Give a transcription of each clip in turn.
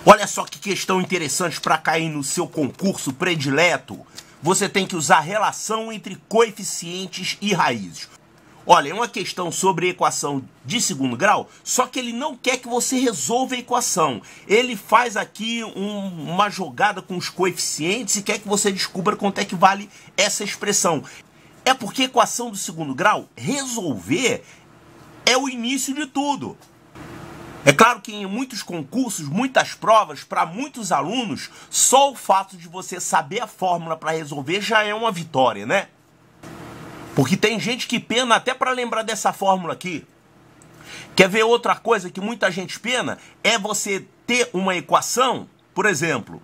Olha só que questão interessante para cair no seu concurso predileto. Você tem que usar relação entre coeficientes e raízes. Olha, é uma questão sobre equação de segundo grau, só que ele não quer que você resolva a equação. Ele faz aqui uma jogada com os coeficientes e quer que você descubra quanto é que vale essa expressão. É porque equação do segundo grau, resolver é o início de tudo. É claro que em muitos concursos, muitas provas, para muitos alunos, só o fato de você saber a fórmula para resolver já é uma vitória, né? Porque tem gente que pena até para lembrar dessa fórmula aqui. Quer ver outra coisa que muita gente pena? É você ter uma equação, por exemplo,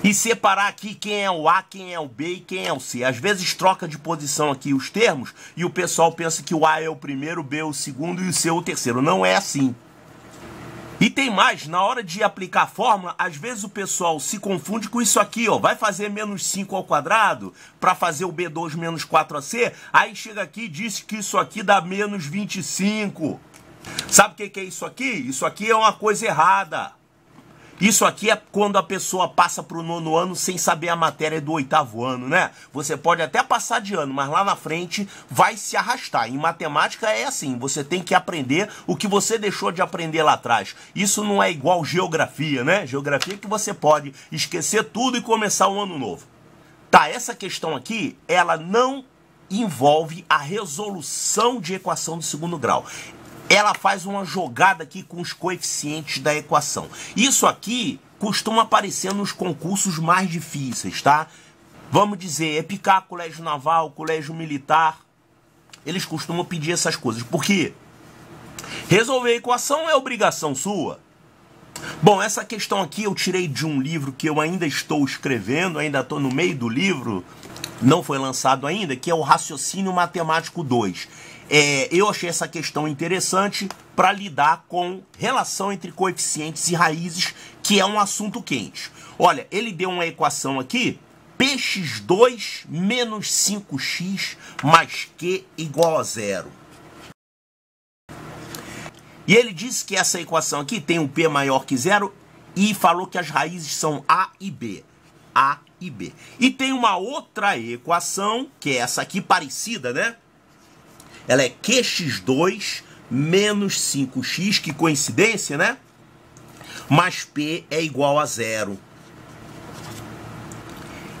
e separar aqui quem é o A, quem é o B e quem é o C. Às vezes troca de posição aqui os termos e o pessoal pensa que o A é o primeiro, o B é o segundo e o C é o terceiro. Não é assim. E tem mais, na hora de aplicar a fórmula, às vezes o pessoal se confunde com isso aqui, ó. Vai fazer menos 5 ao quadrado para fazer o B2 menos 4AC, aí chega aqui e diz que isso aqui dá menos 25. Sabe o que é isso aqui? Isso aqui é uma coisa errada. Isso aqui é quando a pessoa passa para o 9º ano sem saber a matéria do 8º ano, né? Você pode até passar de ano, mas lá na frente vai se arrastar. Em matemática é assim, você tem que aprender o que você deixou de aprender lá atrás. Isso não é igual geografia, né? Geografia é que você pode esquecer tudo e começar um ano novo. Tá, essa questão aqui, ela não envolve a resolução de equação do segundo grau. Ela faz uma jogada aqui com os coeficientes da equação. Isso aqui costuma aparecer nos concursos mais difíceis, tá? Vamos dizer, EPICAR, Colégio Naval, Colégio Militar. Eles costumam pedir essas coisas. Por quê? Resolver a equação é obrigação sua. Bom, essa questão aqui eu tirei de um livro que eu ainda estou escrevendo, ainda estou no meio do livro, não foi lançado ainda, que é o Raciocínio Matemático 2. Eu achei essa questão interessante para lidar com relação entre coeficientes e raízes, que é um assunto quente. Olha, ele deu uma equação aqui, px2 menos 5x mais q igual a 0. E ele disse que essa equação aqui tem um p maior que 0 e falou que as raízes são a e b. A e b. E tem uma outra equação, que é essa aqui parecida, né? Ela é qx2 menos 5x, que coincidência, né? Mais p é igual a 0.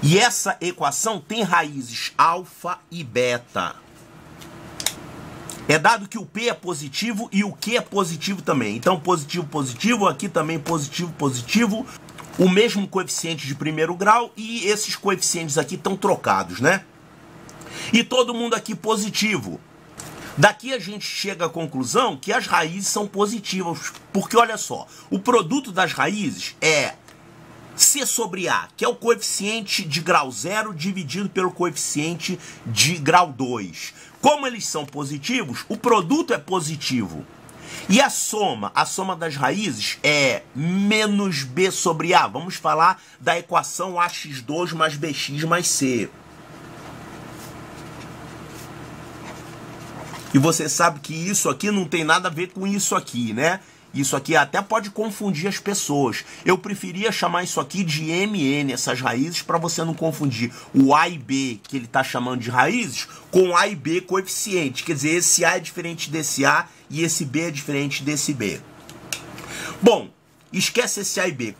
E essa equação tem raízes alfa e beta. É dado que o p é positivo e o q é positivo também. Então, positivo, positivo, aqui também positivo, positivo. O mesmo coeficiente de primeiro grau e esses coeficientes aqui estão trocados, né? E todo mundo aqui positivo. Daqui a gente chega à conclusão que as raízes são positivas, porque olha só, o produto das raízes é C sobre A, que é o coeficiente de grau 0 dividido pelo coeficiente de grau 2. Como eles são positivos, o produto é positivo. E a soma das raízes é menos B sobre A. Vamos falar da equação AX2 mais BX mais C. E você sabe que isso aqui não tem nada a ver com isso aqui, né? Isso aqui até pode confundir as pessoas. Eu preferia chamar isso aqui de MN, essas raízes, para você não confundir o A e B, que ele está chamando de raízes, com A e B coeficiente. Quer dizer, esse A é diferente desse A e esse B é diferente desse B. Bom, esquece esse A e B.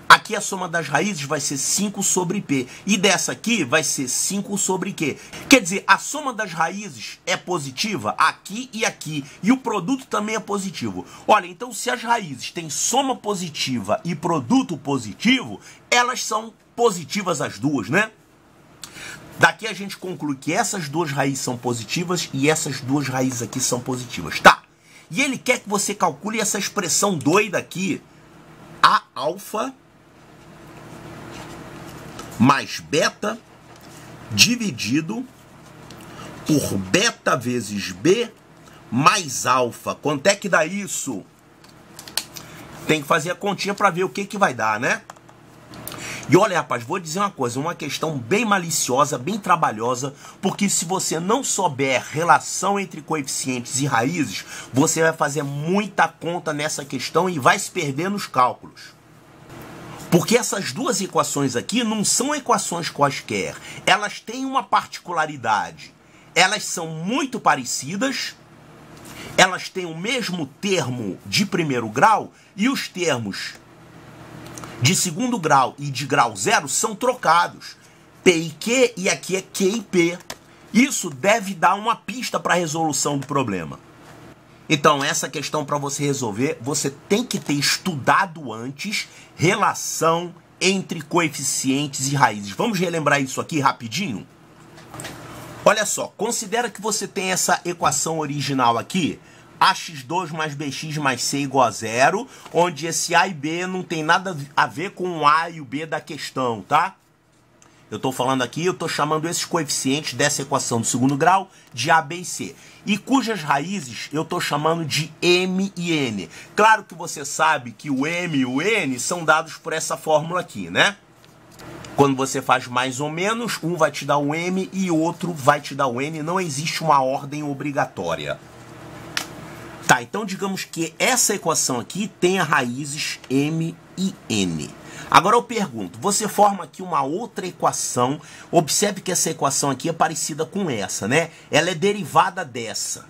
Aqui a soma das raízes vai ser 5 sobre P. E dessa aqui vai ser 5 sobre Q. Quer dizer, a soma das raízes é positiva aqui e aqui. E o produto também é positivo. Olha, então se as raízes têm soma positiva e produto positivo, elas são positivas as duas, né? Daqui a gente conclui que essas duas raízes são positivas e essas duas raízes aqui são positivas. Tá. E ele quer que você calcule essa expressão doida aqui. A alfa mais beta dividido por beta vezes B mais alfa. Quanto é que dá isso? Tem que fazer a continha para ver o que vai dar, né? E olha, rapaz, vou dizer uma coisa, uma questão bem maliciosa, bem trabalhosa, porque se você não souber relação entre coeficientes e raízes, você vai fazer muita conta nessa questão e vai se perder nos cálculos. Porque essas duas equações aqui não são equações quaisquer, elas têm uma particularidade. Elas são muito parecidas, elas têm o mesmo termo de primeiro grau e os termos de segundo grau e de grau zero são trocados. P e Q, e aqui é Q e P. Isso deve dar uma pista para a resolução do problema. Então, essa questão para você resolver, você tem que ter estudado antes relação entre coeficientes e raízes. Vamos relembrar isso aqui rapidinho? Olha só, considera que você tem essa equação original aqui, ax2 mais bx mais c igual a zero, onde esse a e b não tem nada a ver com o a e o b da questão, tá? Eu estou falando aqui, eu estou chamando esses coeficientes dessa equação do segundo grau de a, b e c. E cujas raízes eu estou chamando de m e n. Claro que você sabe que o m e o n são dados por essa fórmula aqui, né? Quando você faz mais ou menos, um vai te dar o m e o outro vai te dar o n. Não existe uma ordem obrigatória. Tá, então digamos que essa equação aqui tenha raízes m e n. Agora eu pergunto, você forma aqui uma outra equação, observe que essa equação aqui é parecida com essa, né? Ela é derivada dessa.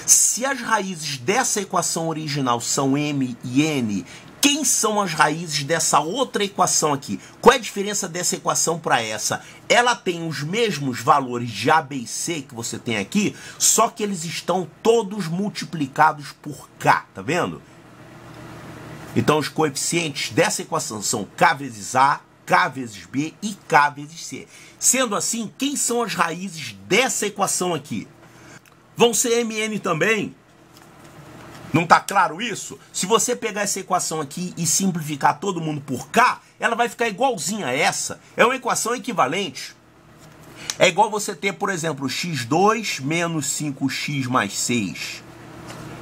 Se as raízes dessa equação original são m e n, quem são as raízes dessa outra equação aqui? Qual é a diferença dessa equação para essa? Ela tem os mesmos valores de a, b e c que você tem aqui, só que eles estão todos multiplicados por k, tá vendo? Então os coeficientes dessa equação são k vezes a, k vezes b e k vezes c. Sendo assim, quem são as raízes dessa equação aqui? Vão ser m e n também. Não está claro isso? Se você pegar essa equação aqui e simplificar todo mundo por k, ela vai ficar igualzinha a essa. É uma equação equivalente. É igual você ter, por exemplo, x2 menos 5x mais 6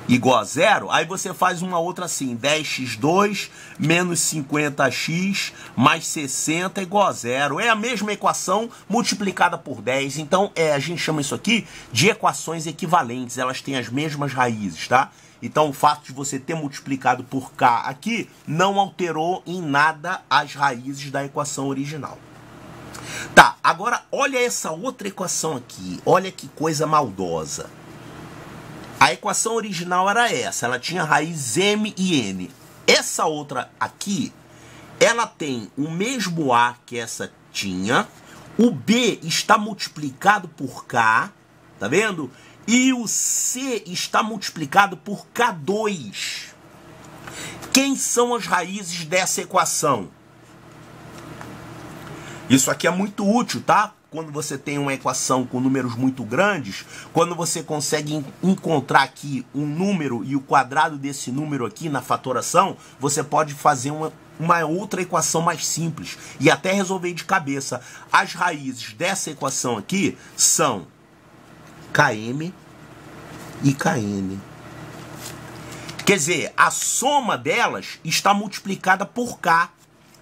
igual a zero. Aí você faz uma outra assim, 10x2 menos 50x mais 60 igual a zero. É a mesma equação multiplicada por 10. Então, a gente chama isso aqui de equações equivalentes. Elas têm as mesmas raízes, tá? Então, o fato de você ter multiplicado por k aqui não alterou em nada as raízes da equação original. Tá, agora olha essa outra equação aqui. Olha que coisa maldosa. A equação original era essa, ela tinha raiz m e n. Essa outra aqui, ela tem o mesmo a que essa tinha, o b está multiplicado por k, tá vendo? E o c está multiplicado por k2. Quem são as raízes dessa equação? Isso aqui é muito útil, tá? Quando você tem uma equação com números muito grandes, quando você consegue encontrar aqui um número e o quadrado desse número aqui na fatoração, você pode fazer uma outra equação mais simples e até resolver de cabeça. As raízes dessa equação aqui são km e kn. Quer dizer, a soma delas está multiplicada por k.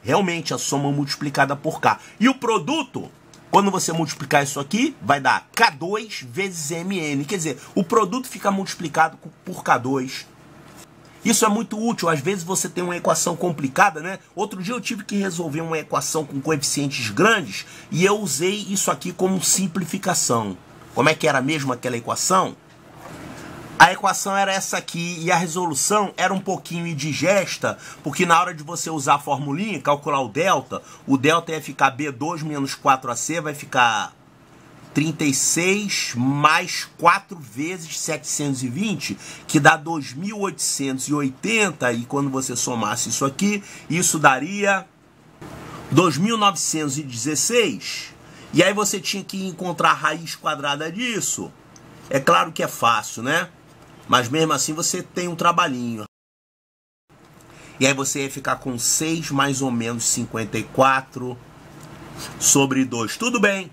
Realmente, a soma multiplicada por k. E o produto, quando você multiplicar isso aqui, vai dar K2 vezes MN. Quer dizer, o produto fica multiplicado por K2. Isso é muito útil. Às vezes você tem uma equação complicada, né? Outro dia eu tive que resolver uma equação com coeficientes grandes e eu usei isso aqui como simplificação. Como é que era mesmo aquela equação? A equação era essa aqui e a resolução era um pouquinho indigesta, porque na hora de você usar a formulinha, calcular o delta ia ficar B2 menos 4AC, vai ficar 36 mais 4 vezes 720, que dá 2.880, e quando você somasse isso aqui, isso daria 2.916. E aí você tinha que encontrar a raiz quadrada disso. É claro que é fácil, né? Mas mesmo assim você tem um trabalhinho. E aí você ia ficar com 6 mais ou menos 54 sobre 2. Tudo bem.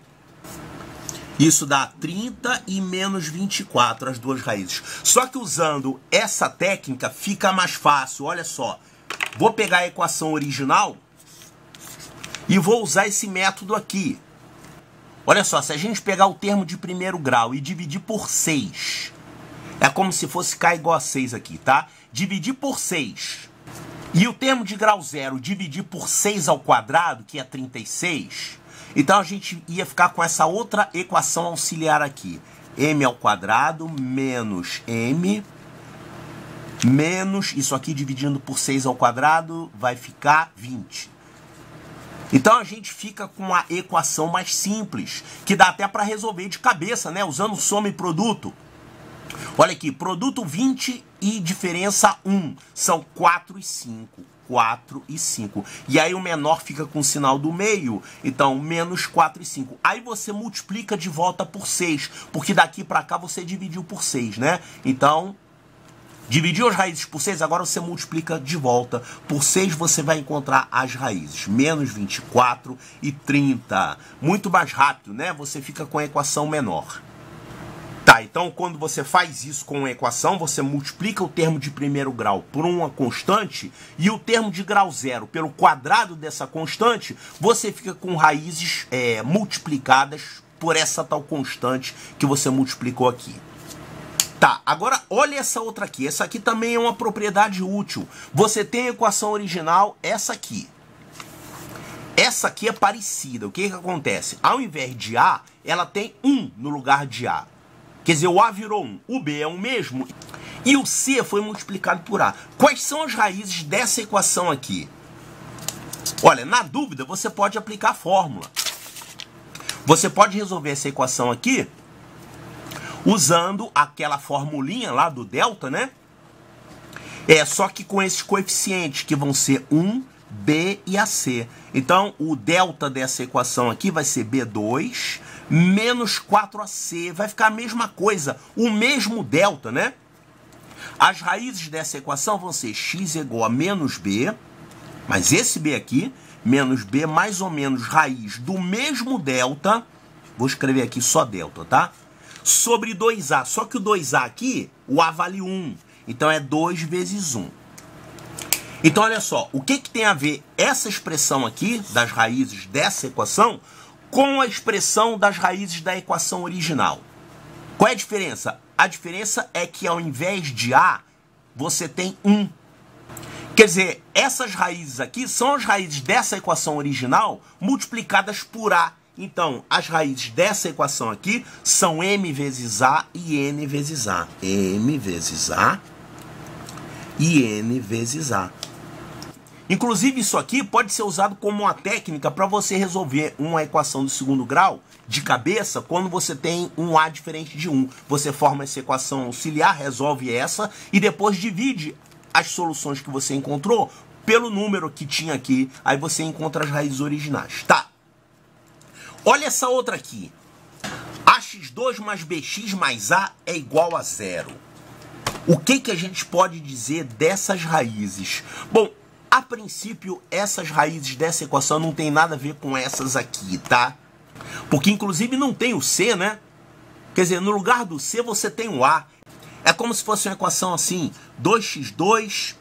Isso dá 30 e menos 24, as duas raízes. Só que usando essa técnica fica mais fácil. Olha só. Vou pegar a equação original. E vou usar esse método aqui. Olha só, se a gente pegar o termo de primeiro grau e dividir por 6, é como se fosse K igual a 6 aqui, tá? Dividir por 6. E o termo de grau 0 dividir por 6 ao quadrado, que é 36, então a gente ia ficar com essa outra equação auxiliar aqui. M ao quadrado menos M menos, isso aqui dividindo por 6 ao quadrado, vai ficar 20. Então a gente fica com a equação mais simples, que dá até para resolver de cabeça, né? Usando soma e produto. Olha aqui, produto 20 e diferença 1. São 4 e 5. 4 e 5. E aí o menor fica com o sinal do meio. Então, menos 4 e 5. Aí você multiplica de volta por 6. Porque daqui para cá você dividiu por 6, né? Então, dividiu as raízes por 6, agora você multiplica de volta. Por 6 você vai encontrar as raízes. Menos 24 e 30. Muito mais rápido, né? Você fica com a equação menor. Tá, então quando você faz isso com uma equação, você multiplica o termo de primeiro grau por uma constante e o termo de grau 0 pelo quadrado dessa constante, você fica com raízes multiplicadas por essa tal constante que você multiplicou aqui. Tá, agora olha essa outra aqui. Essa aqui também é uma propriedade útil. Você tem a equação original, essa aqui. Essa aqui é parecida. O que que acontece? Ao invés de A, ela tem 1 no lugar de A. Quer dizer, o A virou 1, o B é o mesmo e o C foi multiplicado por A. Quais são as raízes dessa equação aqui? Olha, na dúvida, você pode aplicar a fórmula. Você pode resolver essa equação aqui usando aquela formulinha lá do delta, né? Só que com esses coeficientes que vão ser 1, B e AC. Então, o delta dessa equação aqui vai ser B2 menos 4AC. Vai ficar a mesma coisa, o mesmo delta, né? As raízes dessa equação vão ser x igual a menos B, mas esse B aqui, menos B mais ou menos raiz do mesmo delta, vou escrever aqui só delta, tá? Sobre 2A, só que o 2A aqui, o A vale 1, então é 2 vezes 1. Então, olha só, o que tem a ver essa expressão aqui, das raízes dessa equação, com a expressão das raízes da equação original? Qual é a diferença? A diferença é que ao invés de A, você tem 1. Quer dizer, essas raízes aqui são as raízes dessa equação original multiplicadas por A. Então, as raízes dessa equação aqui são M vezes A e N vezes A. M vezes A e N vezes A. Inclusive, isso aqui pode ser usado como uma técnica para você resolver uma equação do segundo grau de cabeça quando você tem um A diferente de 1. Você forma essa equação auxiliar, resolve essa e depois divide as soluções que você encontrou pelo número que tinha aqui. Aí você encontra as raízes originais. Tá. Olha essa outra aqui. AX2 mais BX mais A é igual a 0. O que a gente pode dizer dessas raízes? Bom, a princípio, essas raízes dessa equação não tem nada a ver com essas aqui, tá? Porque, inclusive, não tem o C, né? Quer dizer, no lugar do C, você tem o A. É como se fosse uma equação assim, 2x2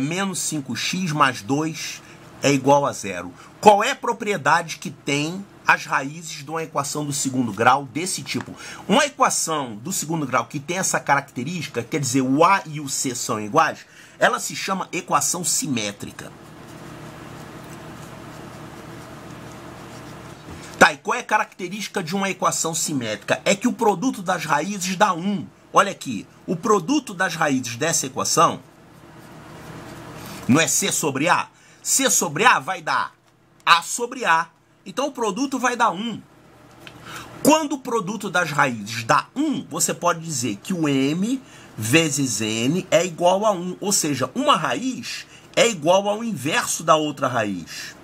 menos 5x mais 2 é igual a 0. Qual é a propriedade que tem as raízes de uma equação do segundo grau desse tipo? Uma equação do segundo grau que tem essa característica, quer dizer, o A e o C são iguais, ela se chama equação simétrica. Tá, e qual é a característica de uma equação simétrica? É que o produto das raízes dá 1. Olha aqui, o produto das raízes dessa equação não é C sobre A? C sobre A vai dar A sobre A. Então o produto vai dar 1. Quando o produto das raízes dá 1, você pode dizer que o M vezes N é igual a 1. Ou seja, uma raiz é igual ao inverso da outra raiz.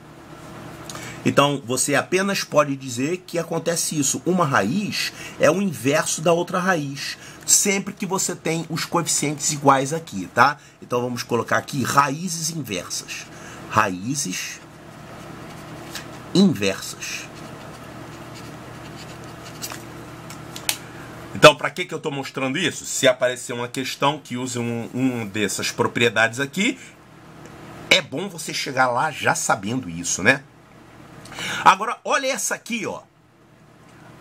Então, você apenas pode dizer que acontece isso. Uma raiz é o inverso da outra raiz, sempre que você tem os coeficientes iguais aqui, tá? Então, vamos colocar aqui raízes inversas. Raízes inversas. Então, para que eu estou mostrando isso? Se aparecer uma questão que use uma dessas propriedades aqui, É bom você chegar lá já sabendo isso, né? Agora, olha essa aqui, ó.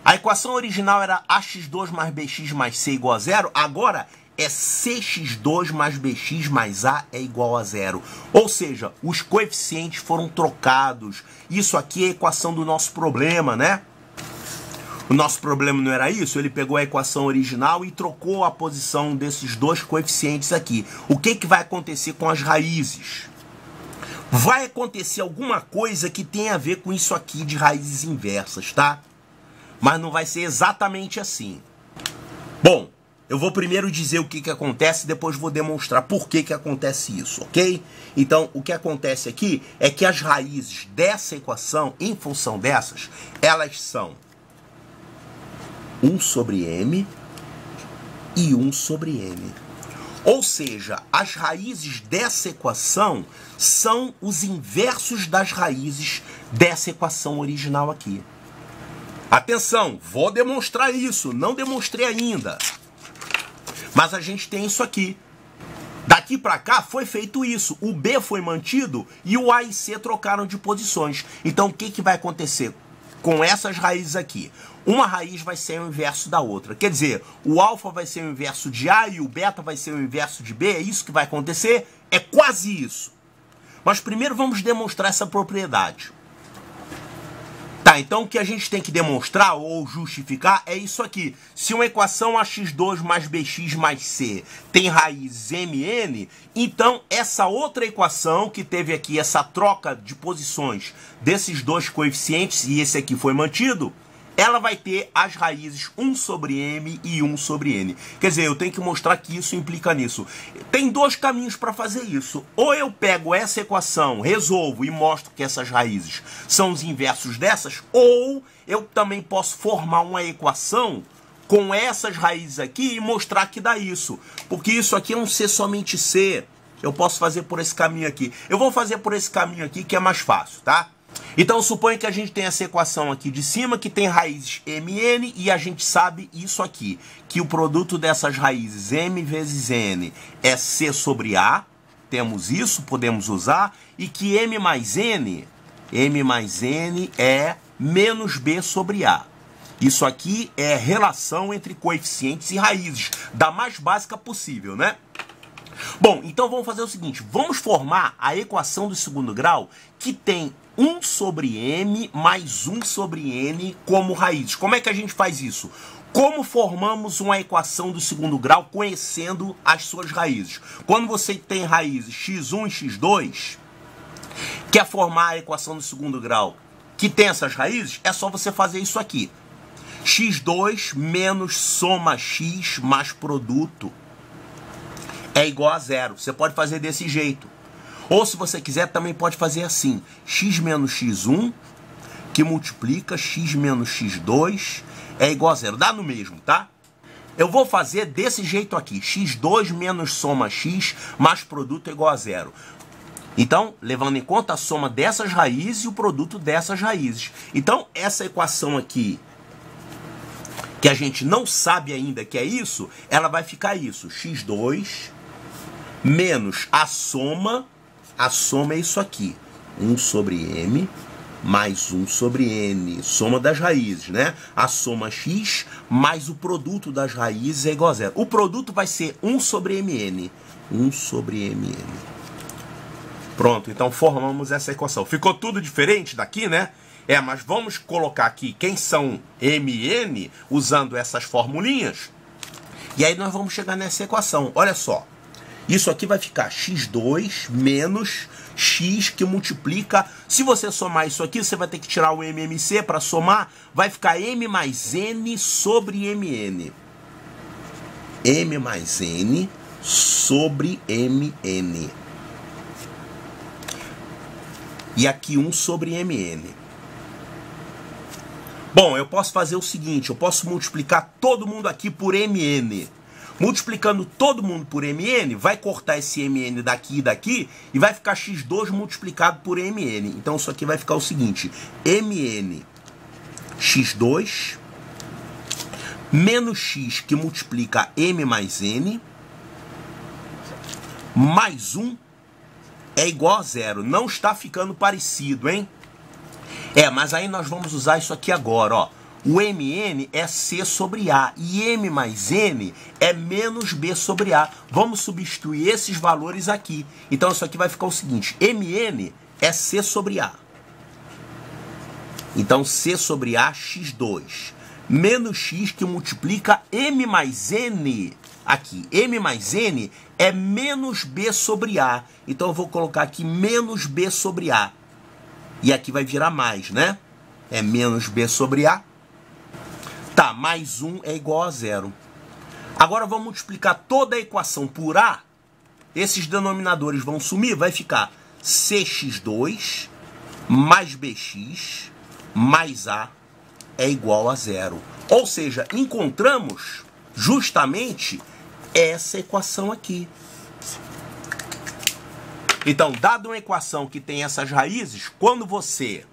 A equação original era ax2 mais bx mais c igual a 0. Agora é cx2 mais bx mais a é igual a 0. Ou seja, os coeficientes foram trocados. Isso aqui é a equação do nosso problema, né? O nosso problema não era isso? Ele pegou a equação original e trocou a posição desses dois coeficientes aqui. O que que vai acontecer com as raízes? Vai acontecer alguma coisa que tem a ver com isso aqui de raízes inversas, tá? Mas não vai ser exatamente assim. Bom, eu vou primeiro dizer o que que acontece, depois vou demonstrar por que que acontece isso, ok? Então, o que acontece aqui é que as raízes dessa equação, em função dessas, elas são 1 sobre m e 1 sobre n. Ou seja, as raízes dessa equação são os inversos das raízes dessa equação original aqui. Atenção, vou demonstrar isso, não demonstrei ainda. Mas a gente tem isso aqui. Daqui para cá foi feito isso. O B foi mantido e o A e C trocaram de posições. Então o que que vai acontecer com essas raízes aqui? Uma raiz vai ser o inverso da outra. Quer dizer, o alfa vai ser o inverso de A e o beta vai ser o inverso de B. É isso que vai acontecer? É quase isso. Mas primeiro vamos demonstrar essa propriedade. Tá, então o que a gente tem que demonstrar ou justificar é isso aqui. Se uma equação ax2 mais bx mais c tem raiz mn, então essa outra equação que teve aqui essa troca de posições desses dois coeficientes, e esse aqui foi mantido, ela vai ter as raízes 1 sobre m e 1 sobre n. Quer dizer, eu tenho que mostrar que isso implica nisso. Tem dois caminhos para fazer isso. Ou eu pego essa equação, resolvo e mostro que essas raízes são os inversos dessas, ou eu também posso formar uma equação com essas raízes aqui e mostrar que dá isso. Porque isso aqui é um C somente C. Eu posso fazer por esse caminho aqui. Eu vou fazer por esse caminho aqui que é mais fácil, tá? Então suponha que a gente tem essa equação aqui de cima que tem raízes mn e a gente sabe isso aqui, que o produto dessas raízes m vezes n é c sobre a, temos isso, podemos usar, e que m mais n é menos b sobre a. Isso aqui é relação entre coeficientes e raízes, da mais básica possível, né? Bom, então vamos fazer o seguinte, vamos formar a equação do segundo grau que tem 1 sobre m mais 1 sobre n como raízes. Como é que a gente faz isso? Como formamos uma equação do segundo grau conhecendo as suas raízes? Quando você tem raízes x1 e x2, quer formar a equação do segundo grau que tem essas raízes, é só você fazer isso aqui. x2 menos soma x mais produto é igual a 0. Você pode fazer desse jeito. Ou se você quiser, também pode fazer assim. X menos x1, que multiplica x menos x2, é igual a 0. Dá no mesmo, tá? Eu vou fazer desse jeito aqui. x2 menos soma x mais produto é igual a 0. Então, levando em conta a soma dessas raízes e o produto dessas raízes. Então, essa equação aqui, que a gente não sabe ainda que é isso, ela vai ficar isso. x2 menos a soma é isso aqui. 1 sobre m mais 1 sobre n. Soma das raízes, né? A soma x mais o produto das raízes é igual a 0. O produto vai ser 1 sobre mn. 1 sobre mn. Pronto, então formamos essa equação. Ficou tudo diferente daqui, né? Mas vamos colocar aqui quem são m e n usando essas formulinhas. E aí nós vamos chegar nessa equação. Olha só. Isso aqui vai ficar x2 menos x que multiplica. Se você somar isso aqui, você vai ter que tirar o mmc para somar. Vai ficar m mais n sobre mn. M mais n sobre mn. E aqui 1 sobre mn. Bom, eu posso fazer o seguinte. Eu posso multiplicar todo mundo aqui por mn. Multiplicando todo mundo por mn, vai cortar esse mn daqui e daqui, e vai ficar x2 multiplicado por mn. Então isso aqui vai ficar o seguinte, mn x2 menos x que multiplica m mais n, mais 1 é igual a zero. Não está ficando parecido, hein? Mas aí nós vamos usar isso aqui agora, ó. O mn é C sobre A e M mais N é menos B sobre A. Vamos substituir esses valores aqui. Então isso aqui vai ficar o seguinte, mn é C sobre A. Então C sobre A, x2, menos x que multiplica M mais N. Aqui, M mais N é menos B sobre A. Então eu vou colocar aqui menos B sobre A. E aqui vai virar mais, né? É menos B sobre A. Tá, mais 1 é igual a 0. Agora vamos multiplicar toda a equação por A. Esses denominadores vão sumir, vai ficar cx2 mais bx mais A é igual a 0. Ou seja, encontramos justamente essa equação aqui. Então, dada uma equação que tem essas raízes, quando você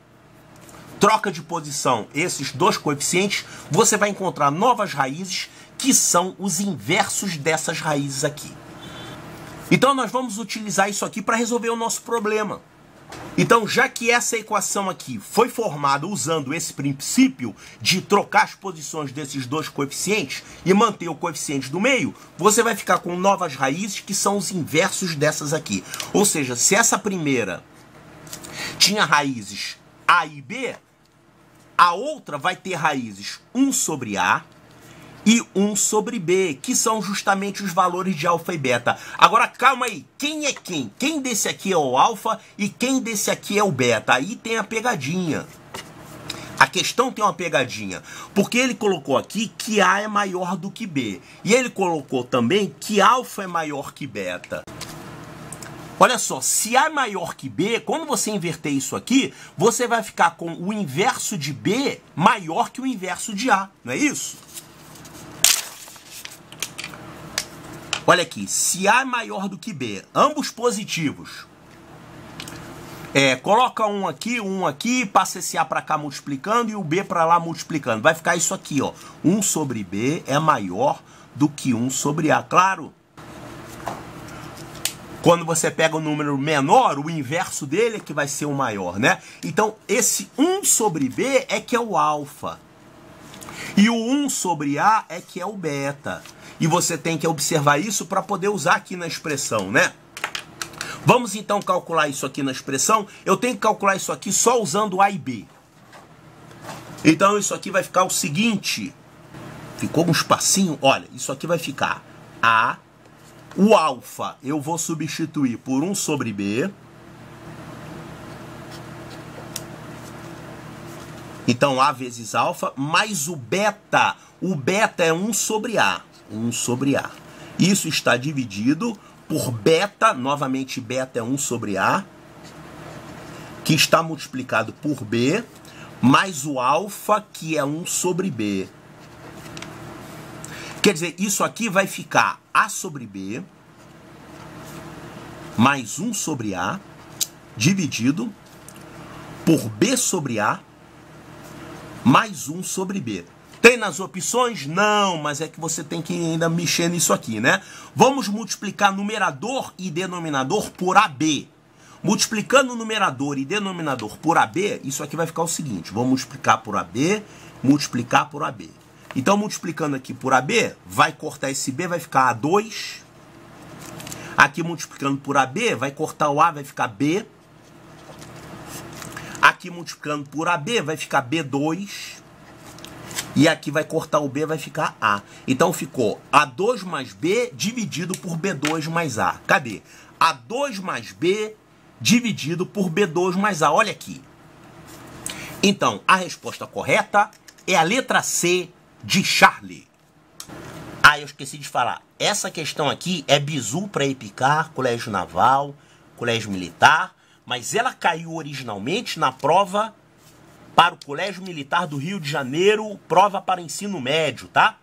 troca de posição esses dois coeficientes, você vai encontrar novas raízes que são os inversos dessas raízes aqui. Então nós vamos utilizar isso aqui para resolver o nosso problema. Então, já que essa equação aqui foi formada usando esse princípio de trocar as posições desses dois coeficientes e manter o coeficiente do meio, você vai ficar com novas raízes que são os inversos dessas aqui. Ou seja, se essa primeira tinha raízes A e B, a outra vai ter raízes 1 sobre A e 1 sobre B, que são justamente os valores de alfa e beta. Agora, calma aí, quem é quem? Quem desse aqui é o alfa e quem desse aqui é o beta? Aí tem a pegadinha. A questão tem uma pegadinha, porque ele colocou aqui que A é maior do que B. E ele colocou também que alfa é maior que beta. Olha só, se A é maior que B, quando você inverter isso aqui, você vai ficar com o inverso de B maior que o inverso de A, não é isso? Olha aqui, se A é maior do que B, ambos positivos, coloca um aqui, passa esse A para cá multiplicando e o B para lá multiplicando. Vai ficar isso aqui, ó. 1 sobre B é maior do que 1 sobre A, claro. Quando você pega um número menor, o inverso dele é que vai ser o maior, né? Então, esse 1 sobre B é que é o alfa. E o 1 sobre A é que é o beta. E você tem que observar isso para poder usar aqui na expressão, né? Vamos então calcular isso aqui na expressão. Eu tenho que calcular isso aqui só usando A e B. Então isso aqui vai ficar o seguinte. Ficou um espacinho. Olha, isso aqui vai ficar A. O alfa eu vou substituir por 1 sobre B. Então A vezes alfa, mais o beta. O beta é 1 sobre A. 1 sobre A. Isso está dividido por beta, novamente beta é 1 sobre A, que está multiplicado por B, mais o alfa, que é 1 sobre B. Quer dizer, isso aqui vai ficar A sobre B, mais 1 sobre A, dividido por B sobre A, mais 1 sobre B. Tem nas opções? Não, mas é que você tem que ainda mexer nisso aqui, né? Vamos multiplicar numerador e denominador por AB. Multiplicando numerador e denominador por AB, isso aqui vai ficar o seguinte. Vou multiplicar por AB, multiplicar por AB. Então, multiplicando aqui por AB, vai cortar esse B, vai ficar A2. Aqui, multiplicando por AB, vai cortar o A, vai ficar B. Aqui, multiplicando por AB, vai ficar B2. E aqui vai cortar o B, vai ficar A. Então ficou A2 mais B dividido por B2 mais A. Cadê? A2 mais B dividido por B2 mais A. Olha aqui. Então, a resposta correta é a letra C de Charlie. Ah, eu esqueci de falar. Essa questão aqui é bizu para EPICAR, Colégio Naval, Colégio Militar, mas ela caiu originalmente na prova para o Colégio Militar do Rio de Janeiro, prova para ensino médio, tá?